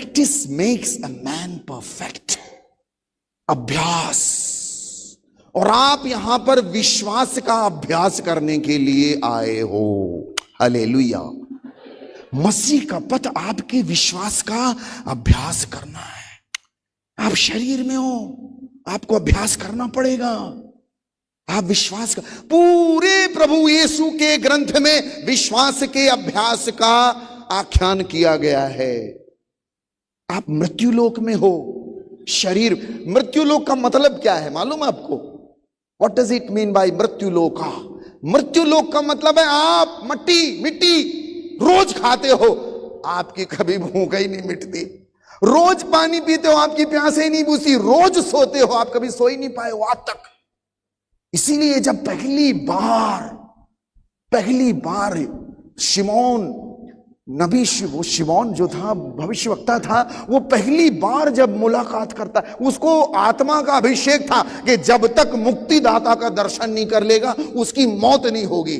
Practice makes a man perfect. अभ्यास। और आप यहां पर विश्वास का अभ्यास करने के लिए आए हो। हालेलुया। मसीह का पथ आपके विश्वास का अभ्यास करना है। आप शरीर में हो, आपको अभ्यास करना पड़ेगा। आप विश्वास का, पूरे प्रभु यीशु के ग्रंथ में विश्वास के अभ्यास का आख्यान किया गया है। आप मृत्युलोक में हो, शरीर। मृत्युलोक का मतलब क्या है मालूम है आपको? What does it mean by मृत्युलोक? मृत्युलोक का मतलब है आप मिट्टी रोज खाते हो, आपकी कभी भूख ही नहीं मिटती। रोज पानी पीते हो, आपकी प्यास ही नहीं बुझती। रोज सोते हो, आप कभी सो ही नहीं पाए हो आज तक। इसीलिए जब पहली बार शिमोन नबी, वो शिमोन जो था भविष्यवक्ता था, वो पहली बार जब मुलाकात करता है, उसको आत्मा का अभिषेक था कि जब तक मुक्तिदाता का दर्शन नहीं कर लेगा उसकी मौत नहीं होगी।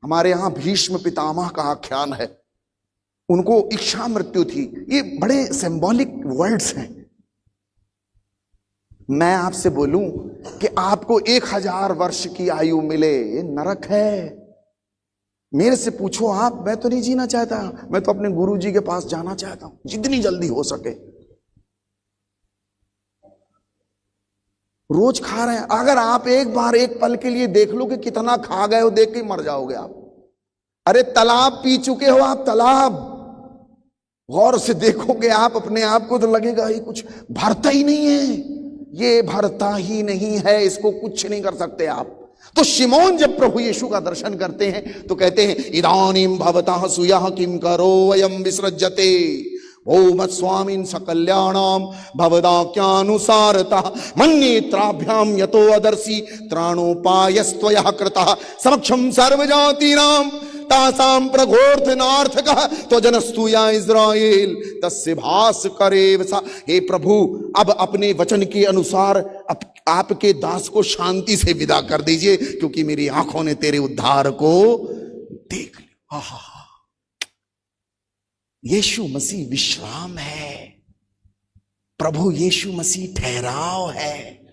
हमारे यहां भीष्म पितामह का आख्यान है, उनको इच्छा मृत्यु थी। ये बड़े सिंबॉलिक वर्ड्स हैं। मैं आपसे बोलूं कि आपको 1000 वर्ष की आयु मिले, ये नरक है। मेरे से पूछो आप, मैं तो नहीं जीना चाहता, मैं तो अपने गुरुजी के पास जाना चाहता हूं जितनी जल्दी हो सके। रोज खा रहे हैं। अगर आप एक बार एक पल के लिए देख लो कि कितना खा गए हो, देख के मर जाओगे आप। अरे तालाब पी चुके हो आप, तालाब। गौर से देखोगे आप अपने आप को तो लगेगा ये कुछ भरता ही नहीं है, ये भरता ही नहीं है, इसको कुछ नहीं कर सकते आप। तो शिमोन जब प्रभु यीशु का दर्शन करते हैं तो कहते हैं, इदानीम भवतः सुयः किम करो वयम विसृज्यते ओ मत्स्वामिन सकल्याणाम भवदाक्यानुसारतः मन्येत्राभ्याम यतो अदर्शी त्राणोपायस्त्वयः कृतः समक्षम सर्वजातीनाम तासाम प्रघोर्थनार्थकः त्वजनस्तु या इस्राएल तस्य भास करेव सा। हे प्रभु, अब अपने वचन के अनुसार आपके दास को शांति से विदा कर दीजिए, क्योंकि मेरी आंखों ने तेरे उद्धार को देख लिया। यीशु मसीह विश्राम है, प्रभु यीशु मसीह ठहराव है।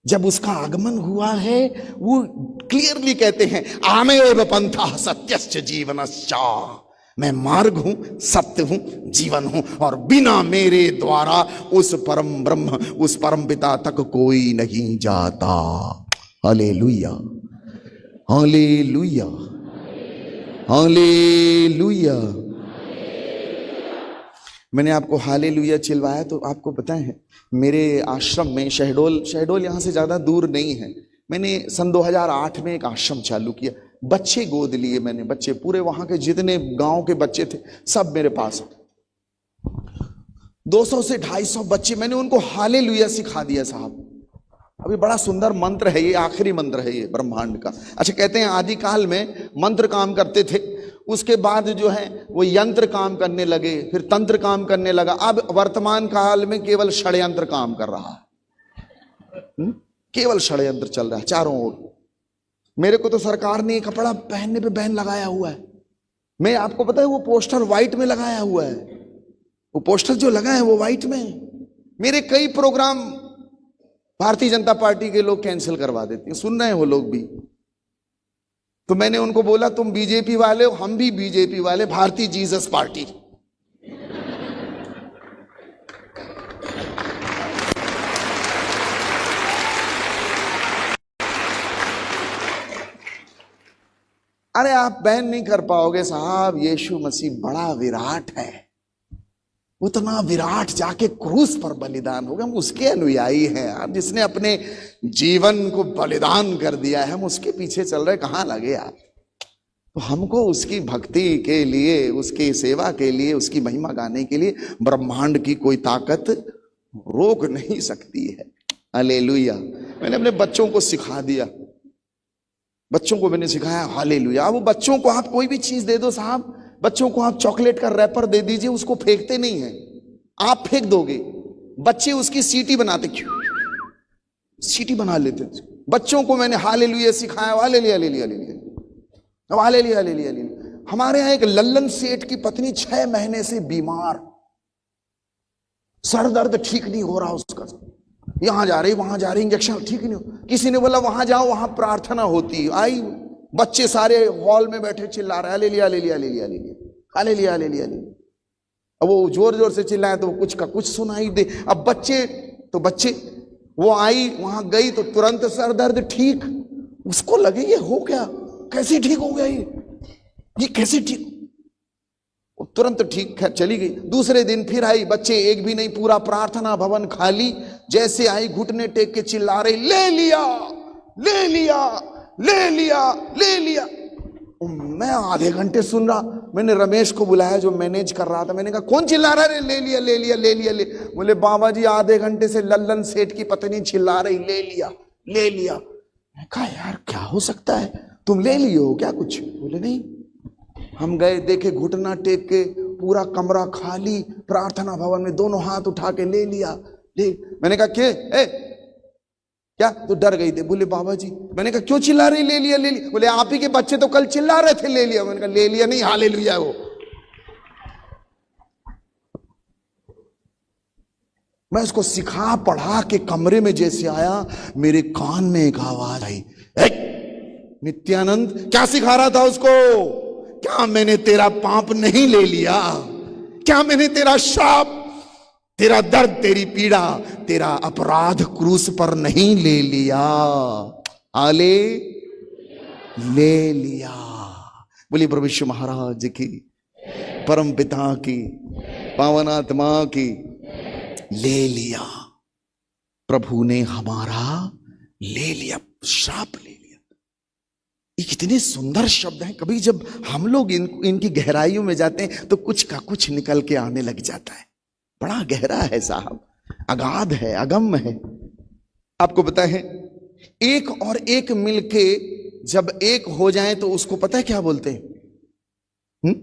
जब उसका आगमन हुआ है, वो क्लियरली कहते हैं, आमेव पंथः सत्यश्च जीवनश्च, मैं मार्ग हूं, सत्य हूं, जीवन हूं, और बिना मेरे द्वारा उस परम ब्रह्म, उस परम पिता तक कोई नहीं जाता। Hallelujah, hallelujah, hallelujah. मैंने आपको हालेलुया चिल्वाया तो आपको पता है, मेरे आश्रम में शहडोल यहाँ से ज़्यादा दूर नहीं है। मैंने सन 2008 में एक आश्रम चालू किया। बच्चे गोद लिए मैंने, बच्चे पूरे वहाँ के जितने गांव के बच्चे थे सब मेरे पास। 200 से 250 बच्चे, मैंने उनको हालेलुया सिखा दिया साहब। अभी बड़ा सुंदर मंत्र है ये, आखिरी मंत्र है ये ब्रह्मांड का। अच्छा, कहते हैं आदिकाल में मंत्र काम करते थे, उसके बाद जो है वो यंत्र काम करने लगे, फिर तंत्र काम करने लगा। अब वर्तमान काल में केवल षड्यंत्र काम कर रहा है। केवल षड्यंत्र चल रहा है चारों ओर। मेरे को तो सरकार ने कपड़ा पहनने पे बैन लगाया हुआ है। मैं, आपको पता है वो पोस्टर व्हाइट में लगाया हुआ है, वो पोस्टर जो लगा है वो व्हाइट में। मेरे कई प्रोग्राम भारतीय जनता पार्टी के लोग कैंसिल करवा देते हैं, सुन रहे हैं वो लोग भी। तो मैंने उनको बोला, तुम बीजेपी वाले हो, हम भी बीजेपी वाले, भारतीय जीसस पार्टी। अरे आप बैन नहीं कर पाओगे साहब, यीशु मसीह बड़ा विराट है। उतना विराट जाके क्रूस पर बलिदान होगा, हम उसके अनुयायी हैं। आप जिसने अपने जीवन को बलिदान कर दिया है, हम उसके पीछे चल रहे, कहां लगे आप। तो हमको उसकी भक्ति के लिए, उसकी सेवा के लिए, उसकी महिमा गाने के लिए ब्रह्मांड की कोई ताकत रोक नहीं सकती है। हालेलुया। मैंने अपने बच्चों को सिखा दिया, बच्चों को मैंने सिखाया हालेलुया। वो बच्चों को आप कोई भी चीज दे दो साहब, बच्चों को आप चॉकलेट का रैपर दे दीजिए, उसको फेंकते नहीं है। आप फेंक दोगे, बच्चे उसकी सीटी बनाते, सीटी बना लेते। बच्चों को मैंने हालेलुया सिखाया, hallelujah hallelujah hallelujah hallelujah hallelujah. हमारे यहाँ एक लल्लन सेठ की पत्नी 6 महीने से बीमार, सर दर्द ठीक नहीं हो रहा उसका, यहां जा रही वहां जा रही, इंजेक्शन ठीक नहीं हो। किसी ने बोला वहां जाओ वहां प्रार्थना होती, आई बच्चे सारे हॉल में बैठे चिल्ला रहे ले लिया ले लिया ले लिया ले लिया ले लिया ले लिया ले लिया। अब वो जोर जोर से चिल्लाए तो कुछ का कुछ सुनाई दे। अब बच्चे वो आई वहां गई तो तुरंत सर दर्द ठीक। उसको लगे ये हो गया, कैसे ठीक हो गया ये कैसे ठीक, वो तुरंत ठीक चली गई। दूसरे दिन फिर आई, बच्चे एक भी नहीं, पूरा प्रार्थना भवन खाली। जैसे आई घुटने टेक के चिल्ला रही ले लिया ले लिया ले लिया ले लिया। मैं आधे घंटे सुन रहा, मैंने रमेश को बुलाया जो मैनेज कर रहा था, मैंने कहा कौन चिल्ला रहा है ले लिया ले लिया ले लिया ले। बोले बाबा जी आधे घंटे से लल्लन सेठ की पत्नी चिल्ला रही ले लिया ले लिया। मैं कहा यार क्या हो सकता है, तुम ले लिए हो क्या कुछ? बोले नहीं। हम गए देखे घुटना टेक के पूरा कमरा खाली, प्रार्थना भवन में दोनों हाथ उठा के ले लिया ले। मैंने कहा क्या तो डर गई थे। बोले बाबा जी, मैंने कहा क्यों चिल्ला रही ले लिया ले लिया? बोले आप ही के बच्चे तो कल चिल्ला रहे थे ले लिया। मैंने कहा ले लिया नहीं हालेलुया। वो मैं उसको सिखा पढ़ा के कमरे में जैसे आया मेरे कान में एक आवाज आई, नित्यानंद क्या सिखा रहा था उसको? क्या मैंने तेरा पाप नहीं ले लिया? क्या मैंने तेरा श्राप, तेरा दर्द, तेरी पीड़ा, तेरा अपराध क्रूस पर नहीं ले लिया? आले ले लिया। बोलिए प्रभु यीशु महाराज की, परम पिता की, पावन आत्मा की। ले लिया, प्रभु ने हमारा ले लिया, श्राप ले लिया। ये कितने सुंदर शब्द हैं। कभी जब हम लोग इनकी गहराइयों में जाते हैं तो कुछ का कुछ निकल के आने लग जाता है। बड़ा गहरा है साहब, अगाध है, अगम है। आपको पता है एक और एक मिलके जब एक हो जाए तो उसको पता है क्या बोलते हैं?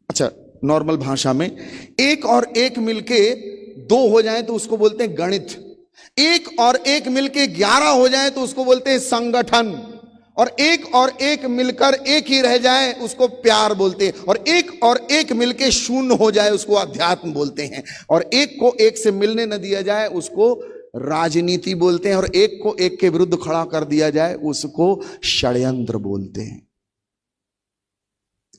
अच्छा, नॉर्मल भाषा में एक और एक मिलके 2 हो जाए तो उसको बोलते हैं गणित। एक और एक मिलके 11 हो जाए तो उसको बोलते हैं संगठन। और एक मिलकर एक ही रह जाए उसको प्यार बोलते हैं। और एक मिलके शून्य हो जाए उसको अध्यात्म बोलते हैं। और एक को एक से मिलने न दिया जाए उसको राजनीति बोलते हैं। और एक को एक के विरुद्ध खड़ा कर दिया जाए उसको षड्यंत्र बोलते हैं।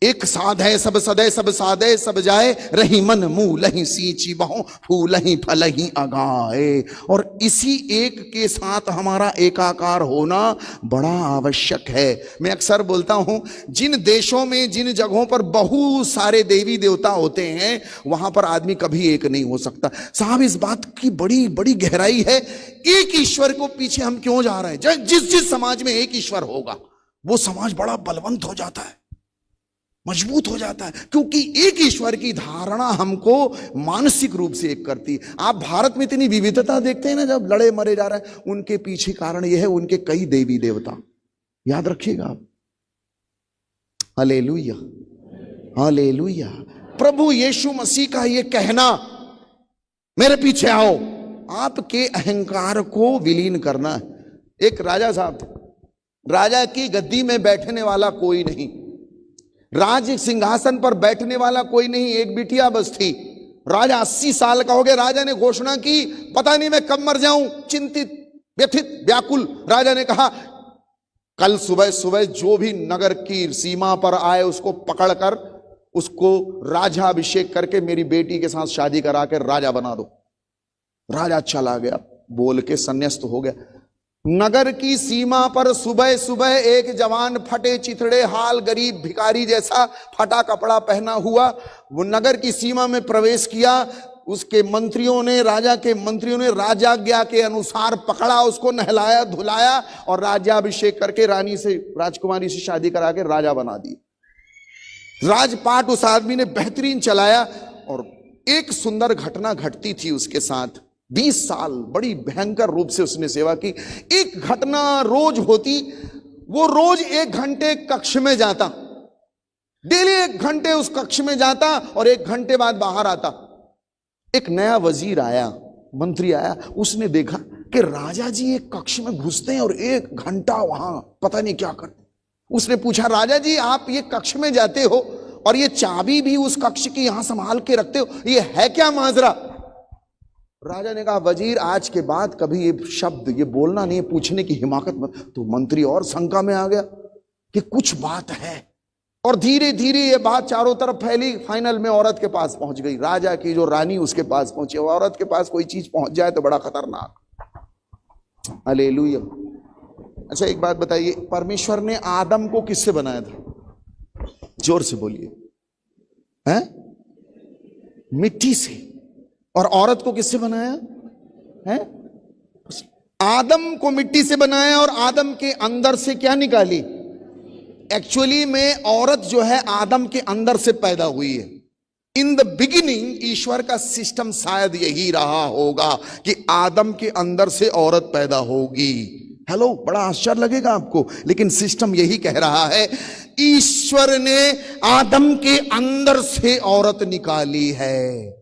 एक साधे सब सदे सब साधे सब जाए, रही मन मुंह लही सींची बहो, फूल ही फल ही अगाए। और इसी एक के साथ हमारा एकाकार होना बड़ा आवश्यक है। मैं अक्सर बोलता हूं जिन देशों में जिन जगहों पर बहुत सारे देवी देवता होते हैं वहां पर आदमी कभी एक नहीं हो सकता। साहब इस बात की बड़ी बड़ी गहराई है। एक ईश्वर को पीछे हम क्यों जा रहे हैं? जिस समाज में एक ईश्वर होगा वो समाज बड़ा बलवंत हो जाता है, मजबूत हो जाता है, क्योंकि एक ईश्वर की धारणा हमको मानसिक रूप से एक करती है। आप भारत में इतनी विविधता देखते हैं ना, जब लड़े मरे जा रहे हैं, उनके पीछे कारण यह है उनके कई देवी देवता। याद रखिएगा आप। Hallelujah hallelujah. प्रभु यीशु मसीह का यह कहना मेरे पीछे आओ, आपके अहंकार को विलीन करना है। एक राजा साहब थे, राजा की गद्दी में बैठने वाला कोई नहीं, राज सिंहासन पर बैठने वाला कोई नहीं, एक बिटिया बस थी। राजा 80 साल का हो गया। राजा ने घोषणा की पता नहीं मैं कब मर जाऊं। चिंतित, व्यथित, व्याकुल राजा ने कहा कल सुबह सुबह जो भी नगर की सीमा पर आए उसको पकड़कर उसको राजाभिषेक करके मेरी बेटी के साथ शादी करा के राजा बना दो। राजा चला गया, बोल के संन्यास्त हो गया। नगर की सीमा पर सुबह सुबह एक जवान फटे चिथड़े हाल गरीब भिखारी जैसा फटा कपड़ा पहना हुआ वो नगर की सीमा में प्रवेश किया। उसके मंत्रियों ने, राजा के मंत्रियों ने राजाज्ञा के अनुसार पकड़ा, उसको नहलाया धुलाया और राज्याभिषेक करके रानी से, राजकुमारी से शादी करा के राजा बना दी। राजपाट उस आदमी ने बेहतरीन चलाया। और एक सुंदर घटना घटती थी उसके साथ। 20 साल बड़ी भयंकर रूप से उसने सेवा की। एक घटना रोज होती, वो रोज 1 घंटे कक्ष में जाता, डेली 1 घंटे उस कक्ष में जाता और 1 घंटे बाद बाहर आता। एक नया वजीर आया, मंत्री आया, उसने देखा कि राजा जी एक कक्ष में घुसते हैं और 1 घंटा वहां पता नहीं क्या करते। उसने पूछा राजा जी आप ये कक्ष में जाते हो और ये चाबी भी उस कक्ष की यहां संभाल के रखते हो, ये है क्या माजरा? राजा ने कहा वजीर आज के बाद कभी ये शब्द ये बोलना नहीं, पूछने की हिमाकत मत। तो मंत्री और शंका में आ गया कि कुछ बात है, और धीरे धीरे ये बात चारों तरफ फैली। फाइनल में औरत के पास पहुंच गई, राजा की जो रानी उसके पास पहुंची। औरत के पास कोई चीज पहुंच जाए तो बड़ा खतरनाक। हालेलुया। अच्छा एक बात बताइए, परमेश्वर ने आदम को किससे बनाया था? जोर से बोलिए। हैं? मिट्टी से। और औरत को किससे बनाया है? आदम को मिट्टी से बनाया, और आदम के अंदर से क्या निकाली? एक्चुअली में औरत जो है आदम के अंदर से पैदा हुई है। इन द बिगिनिंग ईश्वर का सिस्टम शायद यही रहा होगा कि आदम के अंदर से औरत पैदा होगी। हेलो, बड़ा आश्चर्य लगेगा आपको, लेकिन सिस्टम यही कह रहा है। ईश्वर ने आदम के अंदर से औरत निकाली है,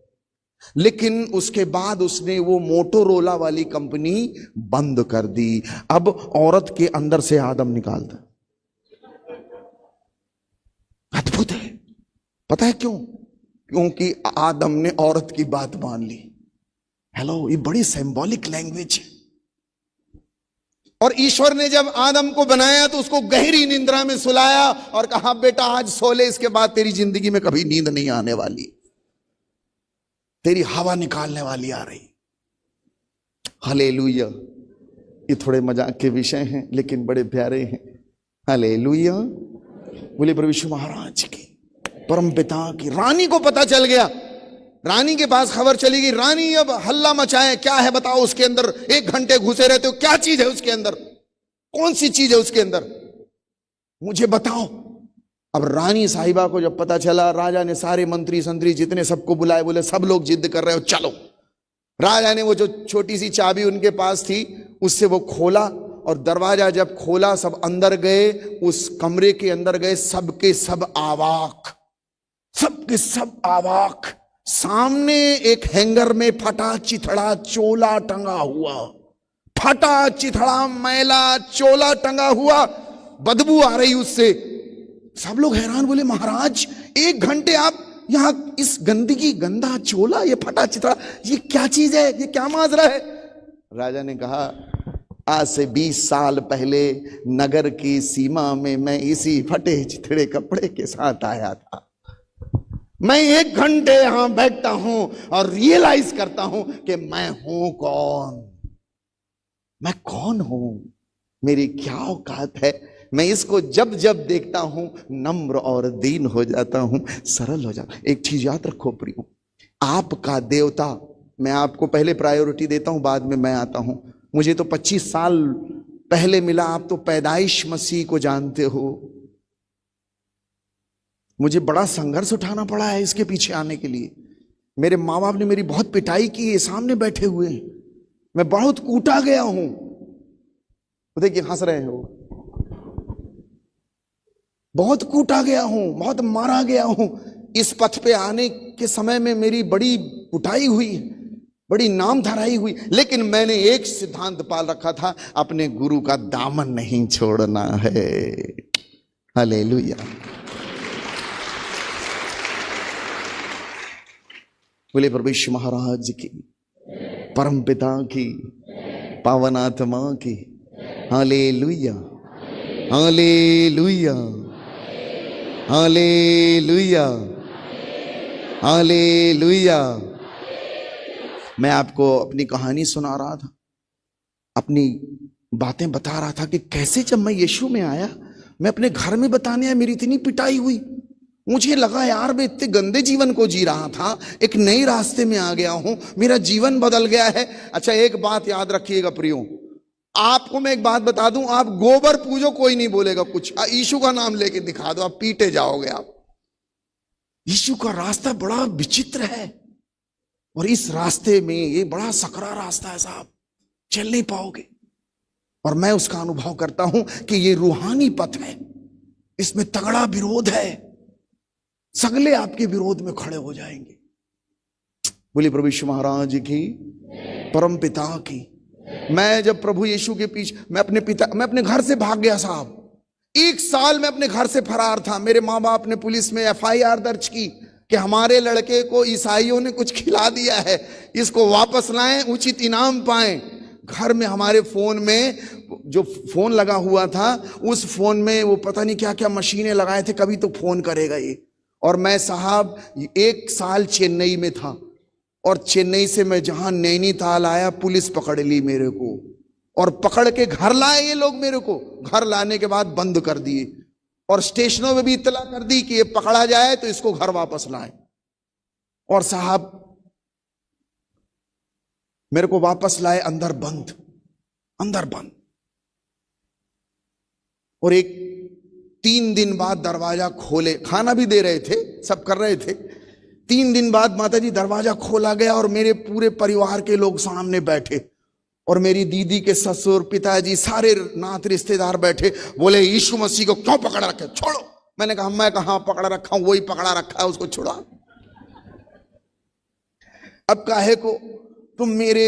लेकिन उसके बाद उसने वो मोटोरोला वाली कंपनी बंद कर दी। अब औरत के अंदर से आदम निकालता। अद्भुत है। पता है क्यों? क्योंकि आदम ने औरत की बात मान ली। हेलो, ये बड़ी सिंबॉलिक लैंग्वेज है। और ईश्वर ने जब आदम को बनाया तो उसको गहरी निंद्रा में सुलाया और कहा बेटा आज सो ले, इसके बाद तेरी जिंदगी में कभी नींद नहीं आने वाली, तेरी हवा निकालने वाली आ रही। हालेलुया। ये थोड़े मजाक के विषय हैं लेकिन बड़े प्यारे हैं। हालेलुया। बोले प्रभु यीशु महाराज की। परम पिता की। रानी को पता चल गया, रानी के पास खबर चली गई। रानी अब हल्ला मचाए, क्या है बताओ उसके अंदर? 1 घंटे घुसे रहते हो, क्या चीज है उसके अंदर? कौन सी चीज है उसके अंदर? मुझे बताओ। अब रानी साहिबा को जब पता चला, राजा ने सारे मंत्री संतरी जितने सबको बुलाए, बोले सब लोग जिद कर रहे हो चलो। राजा ने वो जो छोटी सी चाबी उनके पास थी उससे वो खोला, और दरवाजा जब खोला सब अंदर गए। उस कमरे के अंदर गए, सबके सब आवाक, सबके सब आवाक। सामने एक हैंगर में फटा चिथड़ा चोला टंगा हुआ, फटा चिथड़ा मैला चोला टंगा हुआ, बदबू आ रही उससे। सब लोग हैरान, बोले महाराज 1 घंटे आप यहां इस गंदगी, गंदा चोला, ये फटा चिथड़ा, ये क्या चीज है? ये क्या माजरा है? राजा ने कहा आज से 20 साल पहले नगर की सीमा में मैं इसी फटे चिथड़े कपड़े के साथ आया था। मैं 1 घंटे यहां बैठता हूं और रियलाइज करता हूं कि मैं हूं कौन, मैं कौन हूं, मेरी क्या औकात है। मैं इसको जब जब देखता हूं नम्र और दीन हो जाता हूं, सरल हो जाता हूं। एक चीज याद रखो प्रियो, आपका देवता, मैं आपको पहले प्रायोरिटी देता हूं, बाद में मैं आता हूं। मुझे तो 25 साल पहले मिला, आप तो पैदाइश मसीह को जानते हो। मुझे बड़ा संघर्ष उठाना पड़ा है इसके पीछे आने के लिए। मेरे माँ बाप ने मेरी बहुत पिटाई की है, सामने बैठे हुए हैं। मैं बहुत कूटा गया हूं। देखिए हंस रहे हो। बहुत कूटा गया हूं, बहुत मारा गया हूं। इस पथ पे आने के समय में मेरी बड़ी कुटाई हुई, बड़ी नाम धराई हुई, लेकिन मैंने एक सिद्धांत पाल रखा था, अपने गुरु का दामन नहीं छोड़ना है। हालेलुया। बोले प्रभु यीशु महाराज की, परम पिता की, पावन आत्मा की। Hallelujah, hallelujah, hallelujah, hallelujah. मैं आपको अपनी कहानी सुना रहा था, अपनी बातें बता रहा था कि कैसे जब मैं यीशु में आया, मैं अपने घर में बताने आया, मेरी इतनी पिटाई हुई। मुझे लगा यार मैं इतने गंदे जीवन को जी रहा था, एक नए रास्ते में आ गया हूं, मेरा जीवन बदल गया है। अच्छा एक बात याद रखिएगा प्रियो, आपको मैं एक बात बता दूं, आप गोबर पूजो कोई नहीं बोलेगा कुछ, यीशु का नाम लेके दिखा दो, आप पीटे जाओगे। आप यीशु का रास्ता बड़ा विचित्र है, और इस रास्ते में ये बड़ा सकरा रास्ता है साहब, चल नहीं पाओगे। और मैं उसका अनुभव करता हूं कि ये रूहानी पथ है, इसमें तगड़ा विरोध है, सगले आपके विरोध में खड़े हो जाएंगे। बोलिए प्रभु यीशु महाराज की, परम पिता की। मैं जब प्रभु यीशु के पीछे, मैं अपने घर से भाग गया साहब। 1 साल में अपने घर से फरार था। मेरे माँ बाप ने पुलिस में FIR दर्ज की कि हमारे लड़के को ईसाइयों ने कुछ खिला दिया है, इसको वापस लाएं, उचित इनाम पाएं। घर में हमारे फोन में जो फोन लगा हुआ था, उस फोन में वो पता नहीं क्या क्या मशीनें लगाए थे, कभी तो फोन करेगा ये। और मैं साहब 1 साल चेन्नई में था, और चेन्नई से मैं जहां नैनीताल आया, पुलिस पकड़ ली मेरे को और पकड़ के घर लाए ये लोग मेरे को। घर लाने के बाद बंद कर दिए और स्टेशनों में भी इत्तला कर दी कि ये पकड़ा जाए तो इसको घर वापस लाएं। और साहब मेरे को वापस लाए, अंदर बंद, अंदर बंद। और 3 दिन बाद दरवाजा खोले, खाना भी दे रहे थे, सब कर रहे थे। 3 दिन बाद माताजी दरवाजा खोला गया और मेरे पूरे परिवार के लोग सामने बैठे, और मेरी दीदी के ससुर, पिताजी, सारे नात रिश्तेदार बैठे। बोले यीशु मसीह को क्यों पकड़ रखे, छोड़ो। मैंने कहा मैं कहां पकड़ रखा हूं, वही पकड़ा रखा है, उसको छुड़ा। अब काहे को तुम मेरे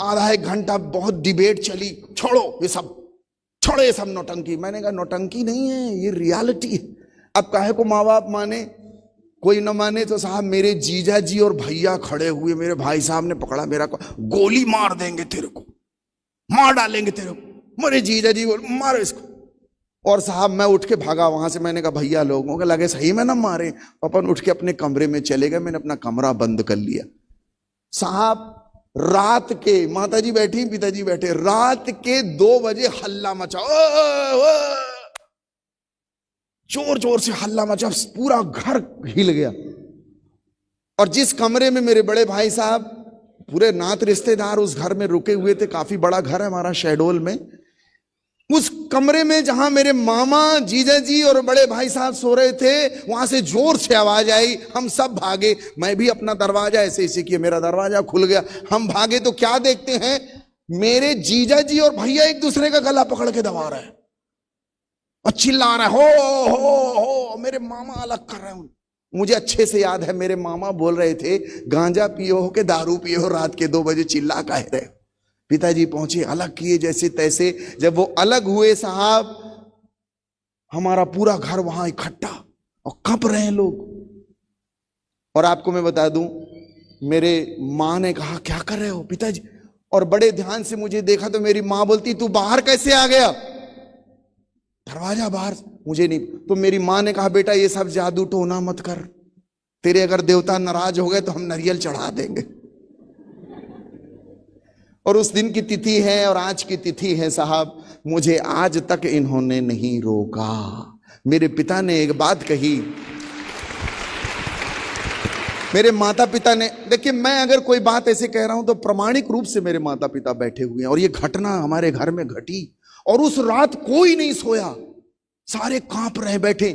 आधा 1 घंटा बहुत डिबेट चली, छोड़ो ये सब, छोड़ो ये सब नौटंकी। मैंने कहा नौटंकी नहीं है, ये रियलिटी है। अब काहे को माँ बाप माने, कोई न माने तो साहब मेरे जीजा जी और भैया खड़े हुए, मेरे भाई साहब ने पकड़ा मेरा को, गोली मार देंगे तेरे को, मार डालेंगे तेरे को। मेरे जीजा जी बोले मारो इसको। और साहब मैं उठ के भागा वहां से। मैंने कहा भैया लोगों को लगे सही में ना मारे। अपन उठ के अपने कमरे में चले गए, मैंने अपना कमरा बंद कर लिया। साहब रात के, माताजी बैठी, पिताजी बैठे, रात के 2 बजे हल्ला मचा, जोर जोर से हल्ला मचा, पूरा घर हिल गया। और जिस कमरे में मेरे बड़े भाई साहब, पूरे नात रिश्तेदार उस घर में रुके हुए थे, काफी बड़ा घर है हमारा शहडोल में, उस कमरे में जहां मेरे मामा, जीजा जी और बड़े भाई साहब सो रहे थे, वहां से जोर से आवाज आई। हम सब भागे, मैं भी अपना दरवाजा ऐसे ऐसे किया, मेरा दरवाजा खुल गया। हम भागे तो क्या देखते हैं, मेरे जीजा जी और भैया एक दूसरे का गला पकड़ के दबा रहे हैं और चिल्ला रहा है, हो। मेरे मामा अलग कर रहे हैं। मुझे अच्छे से याद है, मेरे मामा बोल रहे थे गांजा पियो हो के दारू पियो हो, रात के 2 बजे चिल्ला कह रहे। पिताजी पहुंचे, अलग किए जैसे तैसे। जब वो अलग हुए साहब, हमारा पूरा घर वहां इकट्ठा और कांप रहे हैं लोग। और आपको मैं बता दूं, मेरे मां ने कहा क्या कर रहे हो पिताजी, और बड़े ध्यान से मुझे देखा तो मेरी मां बोलती तू बाहर कैसे आ गया, दरवाजा बाहर। मुझे नहीं, तो मेरी मां ने कहा बेटा ये सब जादू टोना मत कर, तेरे अगर देवता नाराज हो गए तो हम नारियल चढ़ा देंगे। और उस दिन की तिथि है और आज की तिथि है साहब, मुझे आज तक इन्होंने नहीं रोका। मेरे पिता ने एक बात कही, मेरे माता पिता ने, देखिए मैं अगर कोई बात ऐसे कह रहा हूं तो प्रामाणिक रूप से मेरे माता पिता बैठे हुए हैं, और ये घटना हमारे घर में घटी। और उस रात कोई नहीं सोया, सारे कांप रहे बैठे,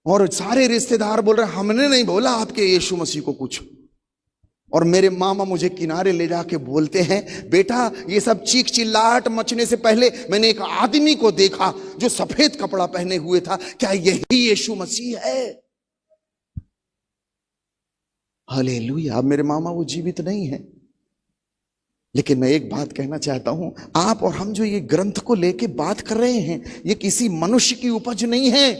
और सारे रिश्तेदार बोल रहे हमने नहीं बोला आपके यीशु मसीह को कुछ। और मेरे मामा मुझे किनारे ले जाके बोलते हैं बेटा ये सब चीख चिल्लाहट मचने से पहले मैंने एक आदमी को देखा जो सफेद कपड़ा पहने हुए था, क्या यही यीशु मसीह है? हालेलुया। अब मेरे मामा वो जीवित नहीं है, लेकिन मैं एक बात कहना चाहता हूं, आप और हम जो ये ग्रंथ को लेके बात कर रहे हैं, ये किसी मनुष्य की उपज नहीं है,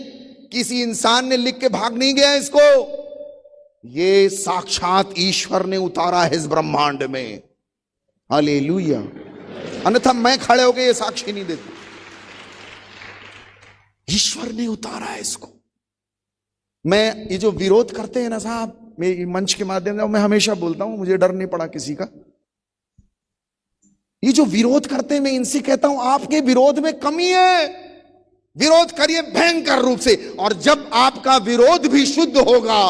किसी इंसान ने लिख के भाग नहीं गया इसको, ये साक्षात ईश्वर ने उतारा है इस ब्रह्मांड में। हालेलुया। अन्यथा मैं खड़े होकर ये साक्षी नहीं देता, ईश्वर ने उतारा है इसको। मैं ये जो विरोध करते हैं ना साहब, मैं मंच के माध्यम से मैं हमेशा बोलता हूं, मुझे डर नहीं पड़ा किसी का। ये जो विरोध करते हैं, मैं इनसे कहता हूं आपके विरोध में कमी है, विरोध करिए भयंकर रूप से। और जब आपका विरोध भी शुद्ध होगा,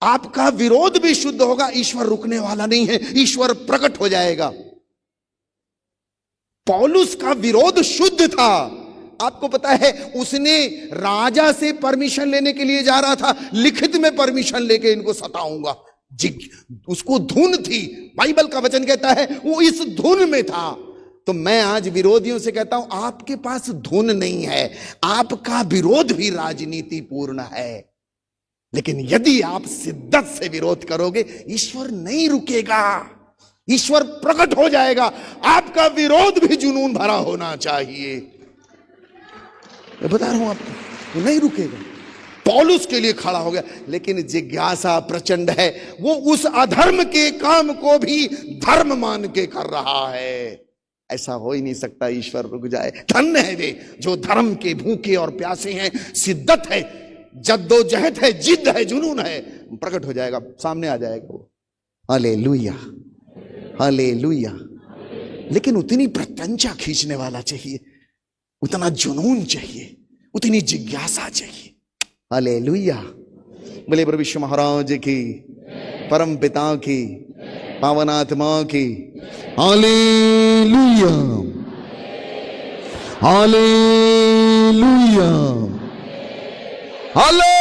आपका विरोध भी शुद्ध होगा, ईश्वर रुकने वाला नहीं है, ईश्वर प्रकट हो जाएगा। पौलुस का विरोध शुद्ध था, आपको पता है उसने राजा से परमिशन लेने के लिए जा रहा था, लिखित में परमिशन लेके इनको सताऊंगा, उसको धुन थी, बाइबल का वचन कहता है वो इस धुन में था। तो मैं आज विरोधियों से कहता हूं आपके पास धुन नहीं है, आपका विरोध भी राजनीति पूर्ण है, लेकिन यदि आप शिद्दत से विरोध करोगे ईश्वर नहीं रुकेगा, ईश्वर प्रकट हो जाएगा। आपका विरोध भी जुनून भरा होना चाहिए, मैं बता रहा हूं आपको, वो नहीं रुकेगा। पौलुस के लिए खड़ा हो गया, लेकिन जिज्ञासा प्रचंड है, वो उस अधर्म के काम को भी धर्म मान के कर रहा है। ऐसा हो ही नहीं सकता, ईश्वर रुक जाए। धन्य है वे जो धर्म के भूखे और प्यासे हैं। शिद्दत है, जद्दोजहद है, जिद है, जुनून है, प्रकट हो जाएगा, सामने आ जाएगा वो। Hallelujah, hallelujah. लेकिन उतनी प्रत्यंचा खींचने वाला चाहिए, उतना जुनून चाहिए, उतनी जिज्ञासा चाहिए। हालेलुया। बोले प्रभु यीशु महाराज की, परम पिता की, पावन आत्मा की। Hallelujah, hallelujah, hallelujah.